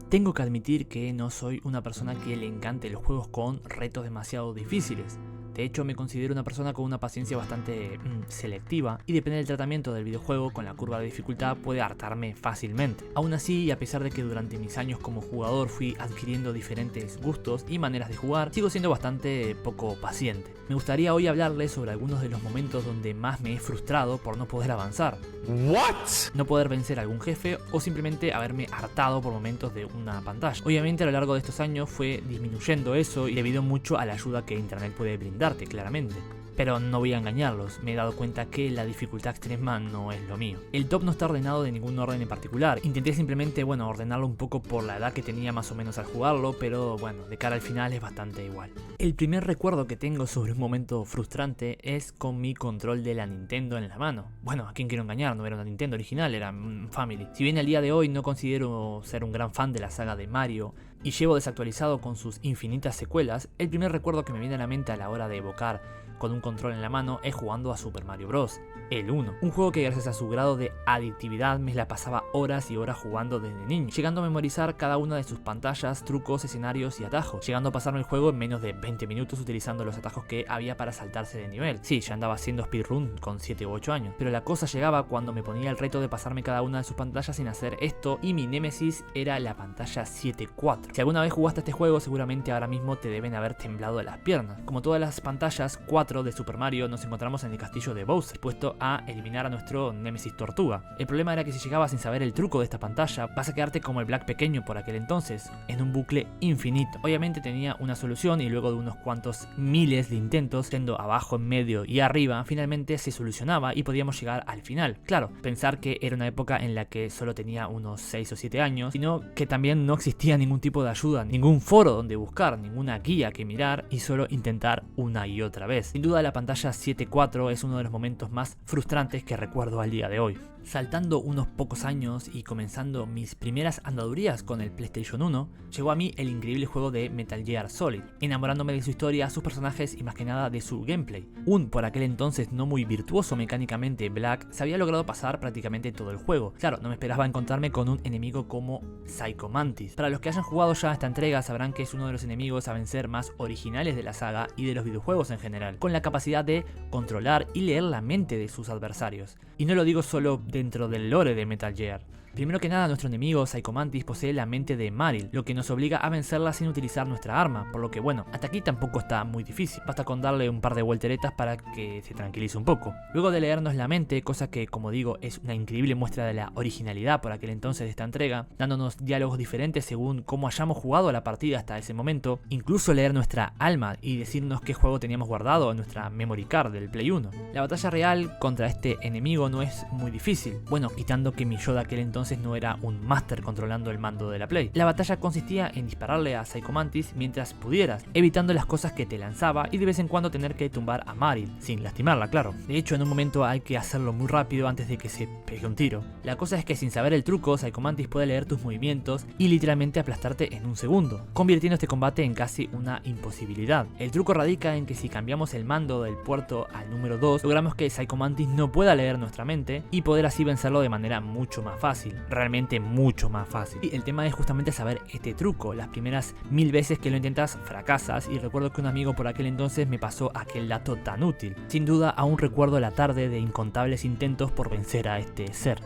Tengo que admitir que no soy una persona que le encante los juegos con retos demasiado difíciles. De hecho, me considero una persona con una paciencia bastante selectiva y depende del tratamiento del videojuego con la curva de dificultad puede hartarme fácilmente. Aún así, y a pesar de que durante mis años como jugador fui adquiriendo diferentes gustos y maneras de jugar, sigo siendo bastante poco paciente. Me gustaría hoy hablarles sobre algunos de los momentos donde más me he frustrado por no poder avanzar. ¿What? No poder vencer a algún jefe o simplemente haberme hartado por momentos de una pantalla. Obviamente a lo largo de estos años fue disminuyendo eso y debido mucho a la ayuda que internet puede brindarte, claramente. Pero no voy a engañarlos, me he dado cuenta que la dificultad extrema no es lo mío. El top no está ordenado de ningún orden en particular. Intenté simplemente, ordenarlo un poco por la edad que tenía más o menos al jugarlo, pero de cara al final es bastante igual. El primer recuerdo que tengo sobre un momento frustrante es con mi control de la Nintendo en la mano. ¿A quién quiero engañar? No era una Nintendo original, era un Family. Si bien al día de hoy no considero ser un gran fan de la saga de Mario y llevo desactualizado con sus infinitas secuelas, el primer recuerdo que me viene a la mente a la hora de evocar con un control en la mano es jugando a Super Mario Bros. El 1, un juego que gracias a su grado de adictividad me la pasaba horas y horas jugando desde niño, llegando a memorizar cada una de sus pantallas, trucos, escenarios y atajos, llegando a pasarme el juego en menos de 20 minutos utilizando los atajos que había para saltarse de nivel. Sí, ya andaba haciendo speedrun con 7 u 8 años, pero la cosa llegaba cuando me ponía el reto de pasarme cada una de sus pantallas sin hacer esto y mi némesis era la pantalla 7-4. Si alguna vez jugaste este juego seguramente ahora mismo te deben haber temblado las piernas. Como todas las pantallas 4 de Super Mario nos encontramos en el castillo de Bowser, puesto a eliminar a nuestro némesis tortuga. El problema era que si llegabas sin saber el truco de esta pantalla, vas a quedarte como el Black pequeño por aquel entonces, en un bucle infinito. Obviamente tenía una solución y luego de unos cuantos miles de intentos, yendo abajo, en medio y arriba, finalmente se solucionaba y podíamos llegar al final. Claro, pensar que era una época en la que solo tenía unos 6 o 7 años, sino que también no existía ningún tipo de ayuda, ningún foro donde buscar, ninguna guía que mirar y solo intentar una y otra vez. Sin duda la pantalla 7-4 es uno de los momentos más frustrantes que recuerdo al día de hoy. Saltando unos pocos años y comenzando mis primeras andadurías con el PlayStation 1, llegó a mí el increíble juego de Metal Gear Solid, enamorándome de su historia, sus personajes y más que nada de su gameplay. Un por aquel entonces no muy virtuoso mecánicamente Black se había logrado pasar prácticamente todo el juego. Claro, no me esperaba encontrarme con un enemigo como Psycho Mantis. Para los que hayan jugado ya esta entrega sabrán que es uno de los enemigos a vencer más originales de la saga y de los videojuegos en general, con la capacidad de controlar y leer la mente de sus adversarios. Y no lo digo solo dentro del lore de Metal Gear. Primero que nada, nuestro enemigo Psycho Mantis posee la mente de Maril, lo que nos obliga a vencerla sin utilizar nuestra arma, por lo que hasta aquí tampoco está muy difícil, basta con darle un par de volteretas para que se tranquilice un poco. Luego de leernos la mente, cosa que como digo es una increíble muestra de la originalidad por aquel entonces de esta entrega, dándonos diálogos diferentes según cómo hayamos jugado la partida hasta ese momento, incluso leer nuestra alma y decirnos qué juego teníamos guardado en nuestra memory card del Play 1. La batalla real contra este enemigo no es muy difícil, quitando que mi yo de aquel entonces no era un máster controlando el mando de la Play. La batalla consistía en dispararle a Psycho Mantis mientras pudieras, evitando las cosas que te lanzaba y de vez en cuando tener que tumbar a Maril, sin lastimarla, claro. De hecho, en un momento hay que hacerlo muy rápido antes de que se pegue un tiro. La cosa es que sin saber el truco, Psycho Mantis puede leer tus movimientos y literalmente aplastarte en un segundo, convirtiendo este combate en casi una imposibilidad. El truco radica en que si cambiamos el mando del puerto al número 2, logramos que Psycho Mantis no pueda leer nuestra mente y poder así vencerlo de manera mucho más fácil. Realmente mucho más fácil. Y el tema es justamente saber este truco. Las primeras 1000 veces que lo intentas fracasas y recuerdo que un amigo por aquel entonces me pasó aquel dato tan útil. Sin duda aún recuerdo la tarde de incontables intentos por vencer a este ser.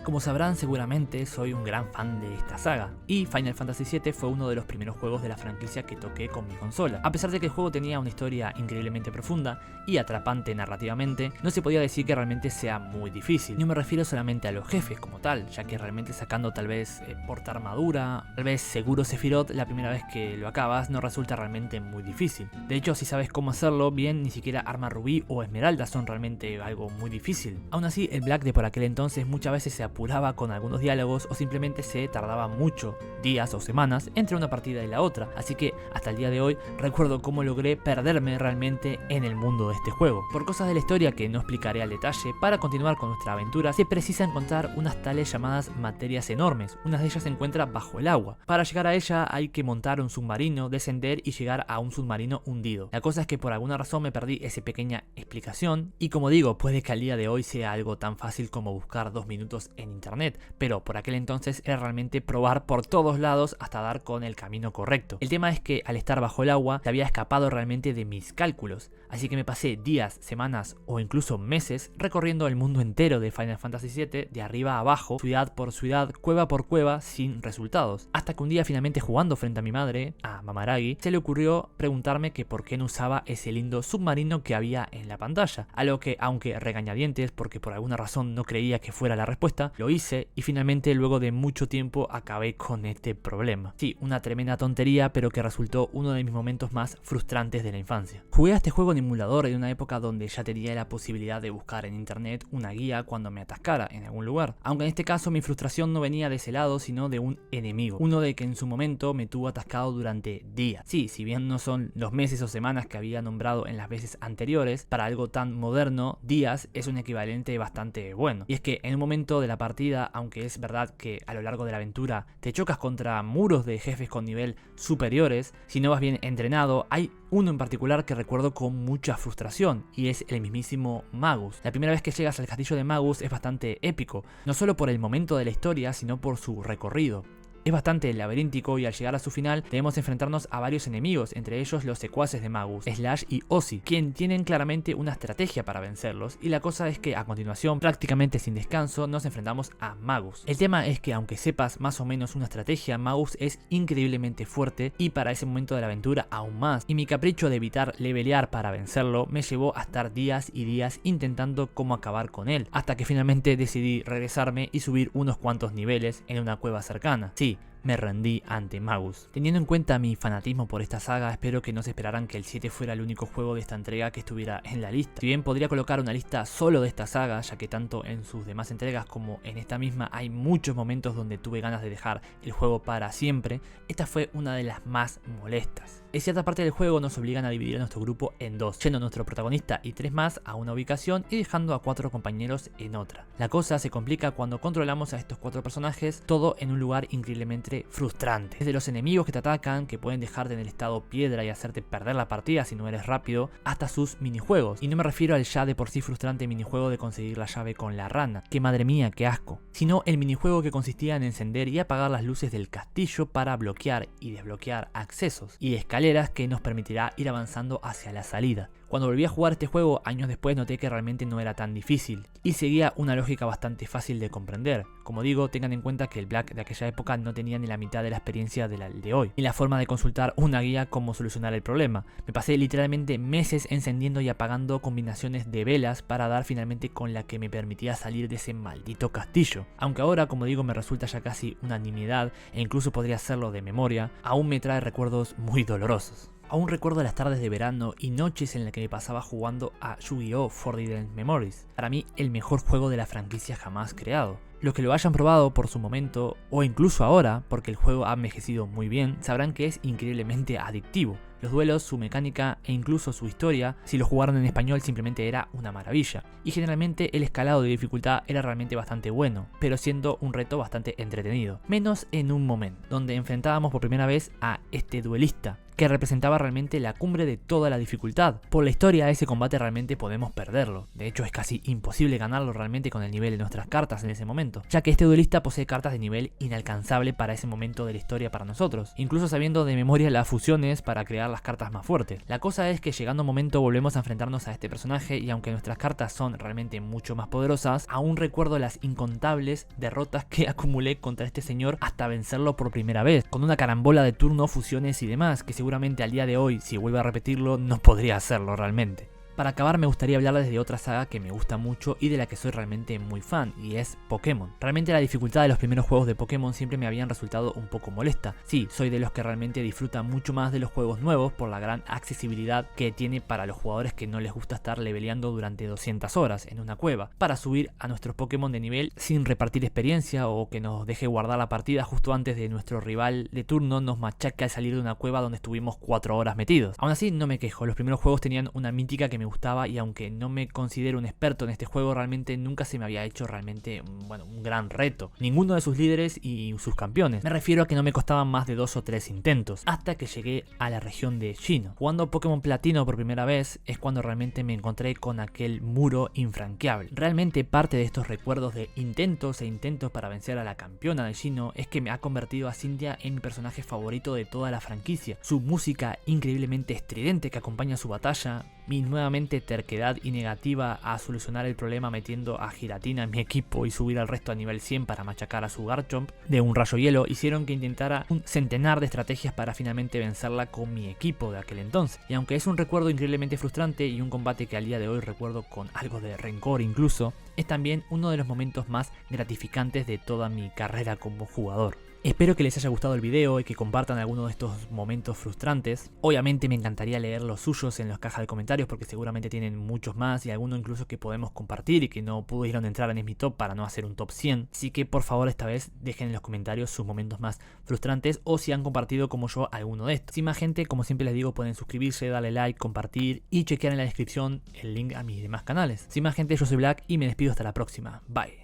Como sabrán seguramente soy un gran fan de esta saga y Final Fantasy VII fue uno de los primeros juegos de la franquicia que toqué con mi consola. A pesar de que el juego tenía una historia increíblemente profunda y atrapante narrativamente, no se podía decir que realmente sea muy difícil. No me refiero solamente a los jefes como tal, ya que realmente sacando tal vez porta armadura, tal vez seguro Sephiroth la primera vez que lo acabas no resulta realmente muy difícil. De hecho, si sabes cómo hacerlo bien, ni siquiera arma rubí o esmeralda son realmente algo muy difícil. Aún así, el Black de por aquel entonces muchas veces se apuraba con algunos diálogos o simplemente se tardaba mucho, días o semanas, entre una partida y la otra, así que hasta el día de hoy recuerdo cómo logré perderme realmente en el mundo de este juego. Por cosas de la historia que no explicaré al detalle, para continuar con nuestra aventura se precisa encontrar unas tales llamadas materias enormes, una de ellas se encuentra bajo el agua. Para llegar a ella hay que montar un submarino, descender y llegar a un submarino hundido. La cosa es que por alguna razón me perdí esa pequeña explicación y como digo, puede que al día de hoy sea algo tan fácil como buscar 2 minutos en internet, pero por aquel entonces era realmente probar por todos lados hasta dar con el camino correcto. El tema es que al estar bajo el agua se había escapado realmente de mis cálculos, así que me pasé días, semanas o incluso meses recorriendo el mundo entero de Final Fantasy VII de arriba a abajo, ciudad por ciudad, cueva por cueva, sin resultados. Hasta que un día finalmente jugando frente a mi madre, a Mamaragi, se le ocurrió preguntarme que por qué no usaba ese lindo submarino que había en la pantalla, a lo que, aunque regañadientes porque por alguna razón no creía que fuera la respuesta, lo hice y finalmente luego de mucho tiempo acabé con este problema. Sí, una tremenda tontería, pero que resultó uno de mis momentos más frustrantes de la infancia. Jugué a este juego en emulador en una época donde ya tenía la posibilidad de buscar en internet una guía cuando me atascara en algún lugar, aunque en este caso mi frustración no venía de ese lado sino de un enemigo, uno de que en su momento me tuvo atascado durante días. Sí, si bien no son los meses o semanas que había nombrado en las veces anteriores, para algo tan moderno, días es un equivalente bastante bueno. Y es que en un momento de la partida, aunque es verdad que a lo largo de la aventura te chocas contra muros de jefes con nivel superiores, si no vas bien entrenado, hay uno en particular que recuerdo con mucha frustración, y es el mismísimo Magus. La primera vez que llegas al castillo de Magus es bastante épico, no solo por el momento de la historia, sino por su recorrido. Es bastante laberíntico y al llegar a su final debemos enfrentarnos a varios enemigos, entre ellos los secuaces de Magus, Slash y Ozzy, quien tienen claramente una estrategia para vencerlos, y la cosa es que a continuación, prácticamente sin descanso, nos enfrentamos a Magus. El tema es que aunque sepas más o menos una estrategia, Magus es increíblemente fuerte y para ese momento de la aventura aún más, y mi capricho de evitar levelear para vencerlo me llevó a estar días y días intentando cómo acabar con él, hasta que finalmente decidí regresarme y subir unos cuantos niveles en una cueva cercana. Sí, me rendí ante Magus. Teniendo en cuenta mi fanatismo por esta saga, espero que no se esperaran que el 7 fuera el único juego de esta entrega que estuviera en la lista. Si bien podría colocar una lista solo de esta saga, ya que tanto en sus demás entregas como en esta misma hay muchos momentos donde tuve ganas de dejar el juego para siempre, esta fue una de las más molestas. En cierta parte del juego nos obligan a dividir a nuestro grupo en dos, yendo nuestro protagonista y 3 más a una ubicación y dejando a 4 compañeros en otra. La cosa se complica cuando controlamos a estos 4 personajes, todo en un lugar increíblemente frustrante. Desde los enemigos que te atacan, que pueden dejarte en el estado piedra y hacerte perder la partida si no eres rápido, hasta sus minijuegos. Y no me refiero al ya de por sí frustrante minijuego de conseguir la llave con la rana, que madre mía, qué asco, sino el minijuego que consistía en encender y apagar las luces del castillo para bloquear y desbloquear accesos y escaleras que nos permitirá ir avanzando hacia la salida. Cuando volví a jugar este juego años después noté que realmente no era tan difícil y seguía una lógica bastante fácil de comprender. Como digo, tengan en cuenta que el Black de aquella época no tenía ni la mitad de la experiencia del de hoy, ni la forma de consultar una guía cómo solucionar el problema. Me pasé literalmente meses encendiendo y apagando combinaciones de velas para dar finalmente con la que me permitía salir de ese maldito castillo. Aunque ahora, como digo, me resulta ya casi una nimiedad e incluso podría hacerlo de memoria, aún me trae recuerdos muy dolorosos. Aún recuerdo las tardes de verano y noches en las que me pasaba jugando a Yu-Gi-Oh! Forbidden Memories, para mí el mejor juego de la franquicia jamás creado. Los que lo hayan probado por su momento, o incluso ahora, porque el juego ha envejecido muy bien, sabrán que es increíblemente adictivo. Los duelos, su mecánica e incluso su historia, si lo jugaron en español simplemente era una maravilla. Y generalmente el escalado de dificultad era realmente bastante bueno, pero siendo un reto bastante entretenido. Menos en un momento, donde enfrentábamos por primera vez a este duelista, que representaba realmente la cumbre de toda la dificultad. Por la historia ese combate realmente podemos perderlo, de hecho es casi imposible ganarlo realmente con el nivel de nuestras cartas en ese momento, ya que este duelista posee cartas de nivel inalcanzable para ese momento de la historia para nosotros, incluso sabiendo de memoria las fusiones para crear las cartas más fuertes. La cosa es que llegando un momento volvemos a enfrentarnos a este personaje y aunque nuestras cartas son realmente mucho más poderosas, aún recuerdo las incontables derrotas que acumulé contra este señor hasta vencerlo por primera vez, con una carambola de turno, fusiones y demás, que seguramente al día de hoy, si vuelvo a repetirlo, no podría hacerlo realmente. Para acabar me gustaría hablarles de otra saga que me gusta mucho y de la que soy realmente muy fan, y es Pokémon. Realmente la dificultad de los primeros juegos de Pokémon siempre me habían resultado un poco molesta. Sí, soy de los que realmente disfrutan mucho más de los juegos nuevos por la gran accesibilidad que tiene para los jugadores que no les gusta estar leveleando durante 200 horas en una cueva, para subir a nuestros Pokémon de nivel sin repartir experiencia o que nos deje guardar la partida justo antes de nuestro rival de turno nos machaque al salir de una cueva donde estuvimos 4 horas metidos. Aún así no me quejo, los primeros juegos tenían una mítica que me me gustaba, y aunque no me considero un experto en este juego, realmente nunca se me había hecho realmente un gran reto. Ninguno de sus líderes y sus campeones. Me refiero a que no me costaban más de 2 o 3 intentos, hasta que llegué a la región de Sinnoh. Jugando Pokémon Platino por primera vez es cuando realmente me encontré con aquel muro infranqueable. Realmente parte de estos recuerdos de intentos e intentos para vencer a la campeona de Sinnoh es que me ha convertido a Cynthia en mi personaje favorito de toda la franquicia. Su música increíblemente estridente que acompaña su batalla, mi nuevamente terquedad y negativa a solucionar el problema metiendo a Giratina en mi equipo y subir al resto a nivel 100 para machacar a su Garchomp de un rayo hielo, hicieron que intentara un centenar de estrategias para finalmente vencerla con mi equipo de aquel entonces. Y aunque es un recuerdo increíblemente frustrante y un combate que al día de hoy recuerdo con algo de rencor incluso, es también uno de los momentos más gratificantes de toda mi carrera como jugador. Espero que les haya gustado el video y que compartan alguno de estos momentos frustrantes. Obviamente me encantaría leer los suyos en las cajas de comentarios porque seguramente tienen muchos más y algunos incluso que podemos compartir y que no pudieron entrar en mi top para no hacer un top 100. Así que por favor esta vez dejen en los comentarios sus momentos más frustrantes o si han compartido como yo alguno de estos. Sin más gente, como siempre les digo, pueden suscribirse, darle like, compartir y chequear en la descripción el link a mis demás canales. Sin más gente, yo soy Black y me despido hasta la próxima. Bye.